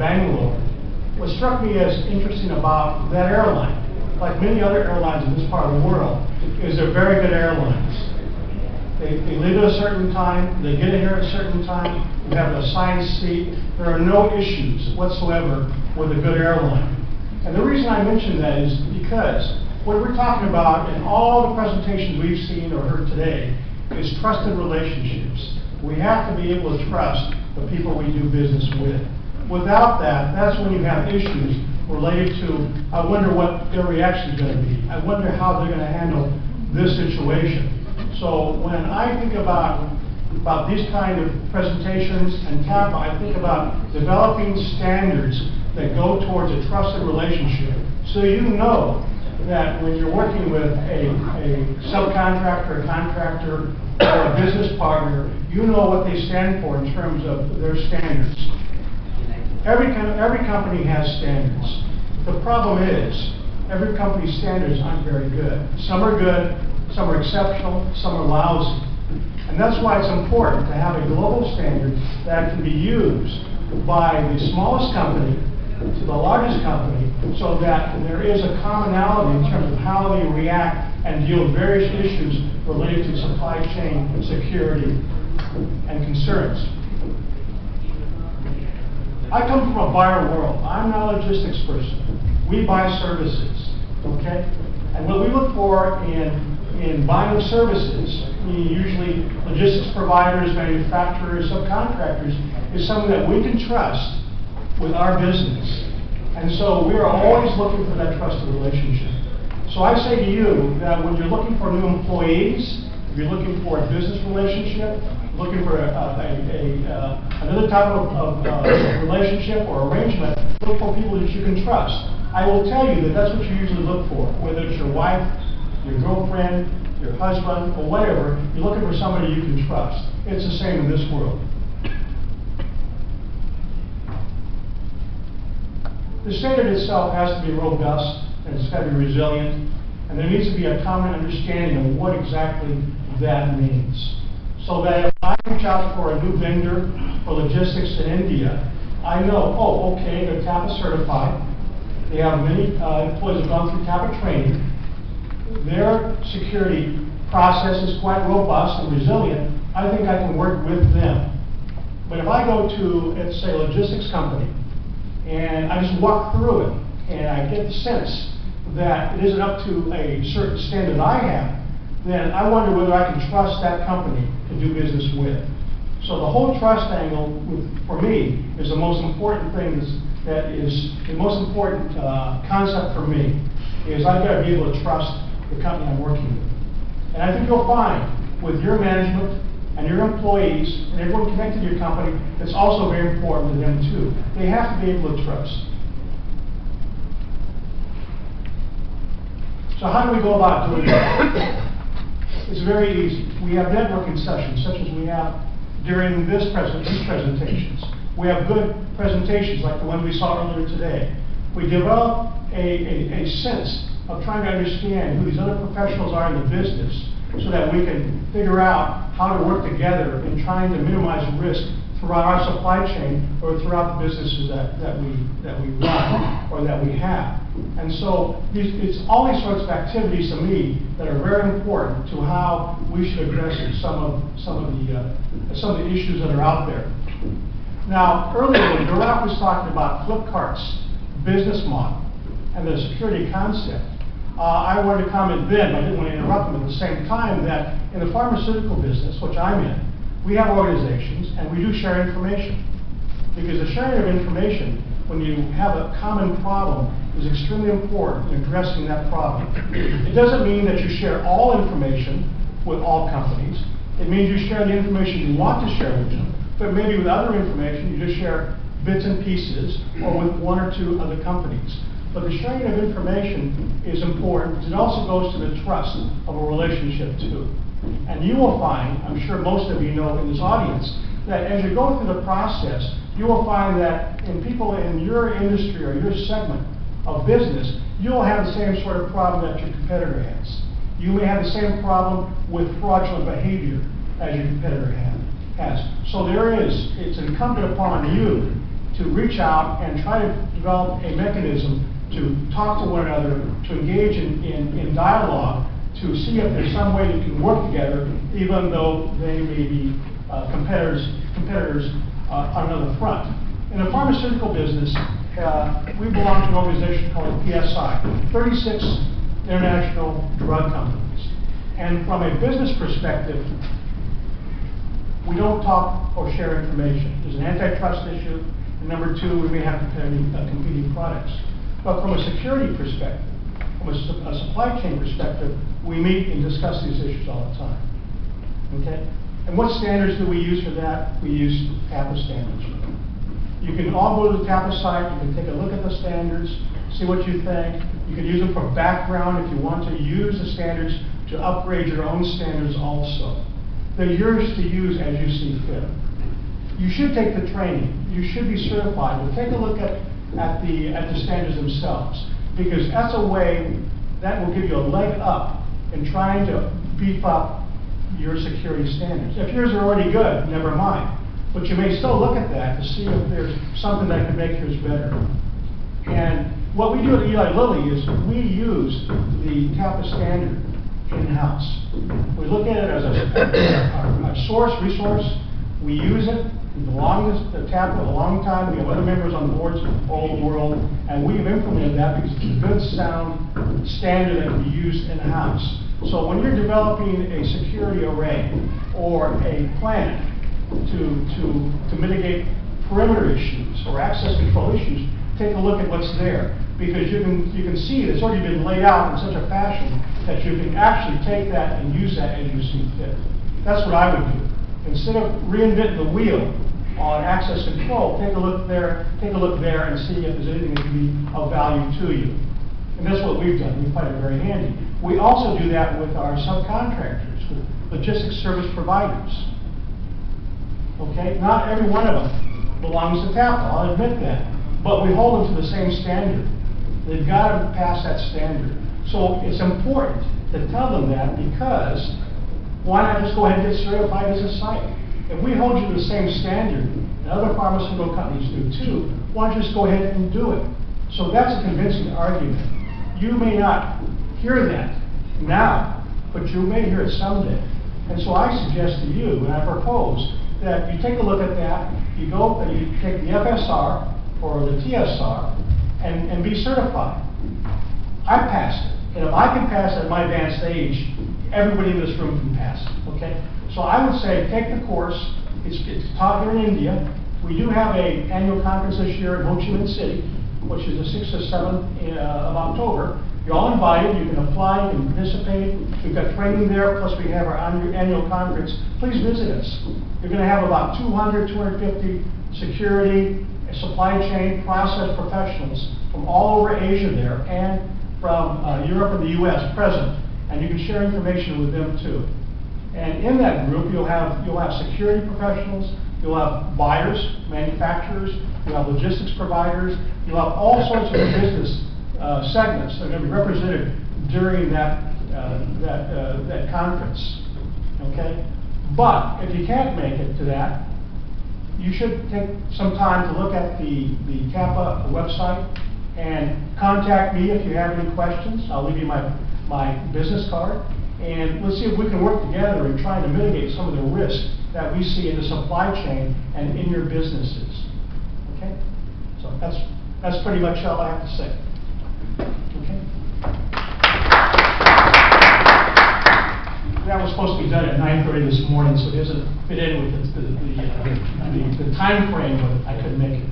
Bengaluru. What struck me as interesting about that airline, like many other airlines in this part of the world, is they're very good airlines. They leave at a certain time, they get in here at a certain time, you have an assigned seat. There are no issues whatsoever with a good airline. And the reason I mention that is because what we're talking about in all the presentations we've seen or heard today is trusted relationships. We have to be able to trust the people we do business with. Without that, that's when you have issues related to, I wonder what their reaction is going to be. I wonder how they're going to handle this situation. So when I think about these kind of presentations and TAPA, I think about developing standards that go towards a trusted relationship. So you know that when you're working with a subcontractor, a contractor, or a business partner, you know what they stand for in terms of their standards. Every company has standards. The problem is, every company's standards aren't very good. Some are good, some are exceptional, some are lousy. And that's why it's important to have a global standard that can be used by the smallest company to the largest company, so that there is a commonality in terms of how they react and deal with various issues related to supply chain security and concerns. I come from a buyer world. I'm not a logistics person. We buy services, okay? And what we look for in buying services, usually logistics providers, manufacturers, subcontractors, is someone that we can trust with our business. And so we are always looking for that trusted relationship. So I say to you that when you're looking for new employees, if you're looking for a business relationship, looking for another type of relationship or arrangement, look for people that you can trust. I will tell you that that's what you usually look for, whether it's your wife, your girlfriend, your husband, or whatever. You're looking for somebody you can trust. It's the same in this world. The standard itself has to be robust, and it's got to be resilient, and there needs to be a common understanding of what exactly that means. So that if I reach out for a new vendor for logistics in India, I know, oh, okay, they're TAPA certified. They have many employees who have gone through TAPA training. Their security process is quite robust and resilient. I think I can work with them. But if I go to, let's say, a logistics company, and I just walk through it, and I get the sense that it isn't up to a certain standard I have, then I wonder whether I can trust that company to do business with. So the whole trust angle, for me, is the most important thing. That is the most important concept for me. Is I've got to be able to trust the company I'm working with. And I think you'll find with your management and your employees and everyone connected to your company, it's also very important to them too. They have to be able to trust. So how do we go about doing that? It's very easy. We have networking sessions, such as we have during these presentations. We have good presentations like the one we saw earlier today. We develop a sense of trying to understand who these other professionals are in the business, so that we can figure out how to work together in trying to minimize risk throughout our supply chain or throughout the businesses that we run or that we have. And so it's all these sorts of activities to me that are very important to how we should address some of the issues that are out there. Now, earlier when Gaurav was talking about Flipkart's business model and the security concept, I wanted to comment then, but I didn't want to interrupt him at the same time, that in the pharmaceutical business, which I'm in, we have organizations and we do share information. Because the sharing of information, when you have a common problem, is extremely important in addressing that problem. It doesn't mean that you share all information with all companies. It means you share the information you want to share with them, but maybe with other information you just share bits and pieces, or with one or two other companies. But the sharing of information is important because it also goes to the trust of a relationship too. And you will find, I'm sure most of you know in this audience, that as you go through the process, you will find that in people in your industry or your segment of business, you will have the same sort of problem that your competitor has. You may have the same problem with fraudulent behavior as your competitor has. So it's incumbent upon you to reach out and try to develop a mechanism to talk to one another, to engage in dialogue, to see if there's some way that can work together, even though they may be competitors on another front. In the pharmaceutical business, we belong to an organization called PSI, 36 international drug companies. And from a business perspective, we don't talk or share information. There's an antitrust issue, and number two, we may have competing products. But from a security perspective, from a supply chain perspective, we meet and discuss these issues all the time. Okay? And what standards do we use for that? We use TAPA standards. You can all go to the TAPA site, you can take a look at the standards, see what you think. You can use them for background if you want to use the standards to upgrade your own standards also. They're yours to use as you see fit. You should take the training. You should be certified. But take a look at the standards themselves, because that's a way that will give you a leg up in trying to beef up your security standards. If yours are already good, never mind. But you may still look at that to see if there's something that can make yours better. And what we do at Eli Lilly is we use the TAPA standard in-house. We look at it as a resource. We use it. We belong to TAPA a long time. We have other members on the boards all over the world, and we have implemented that because it's a good, sound standard that can be used in-house. So when you're developing a security array or a plan to mitigate perimeter issues or access control issues, take a look at what's there, because you can see it's already been laid out in such a fashion that you can actually take that and use that as you see fit. That's what I would do. Instead of reinventing the wheel on access control, take a look there and see if there's anything that can be of value to you. And that's what we've done. We find it very handy. We also do that with our subcontractors, with logistics service providers. Okay, not every one of them belongs to TAPA, I'll admit that. But we hold them to the same standard. They've got to pass that standard. So it's important to tell them that, because why not just go ahead and get certified as a site? If we hold you to the same standard, and other pharmaceutical companies do too, why don't you just go ahead and do it? So that's a convincing argument. You may not hear that now, but you may hear it someday. And so I suggest to you, and I propose, that you take a look at that, you go and you take the FSR or the TSR and be certified. I passed it. And if I can pass it at my advanced age, everybody in this room can pass it, okay? So I would say take the course. It's taught here in India. We do have an annual conference this year in Ho Chi Minh City, which is the 6th or 7th of October. You're all invited. You can apply, you can participate. We've got training there, plus we have our annual conference. Please visit us. You're going to have about 200, 250 security, supply chain, process professionals from all over Asia there, and from Europe and the US present, and you can share information with them too. And in that group, you'll have security professionals, you'll have buyers, manufacturers, you'll have logistics providers, you'll have all sorts of business segments that are going to be represented during that conference. Okay, but if you can't make it to that, you should take some time to look at the TAPA website and contact me if you have any questions. I'll leave you my business card, and let's see if we can work together in trying to mitigate some of the risks that we see in the supply chain and in your businesses. Okay? So that's pretty much all I have to say. Okay? That was supposed to be done at 9:30 this morning, so it doesn't fit in with the time frame, but I couldn't make it.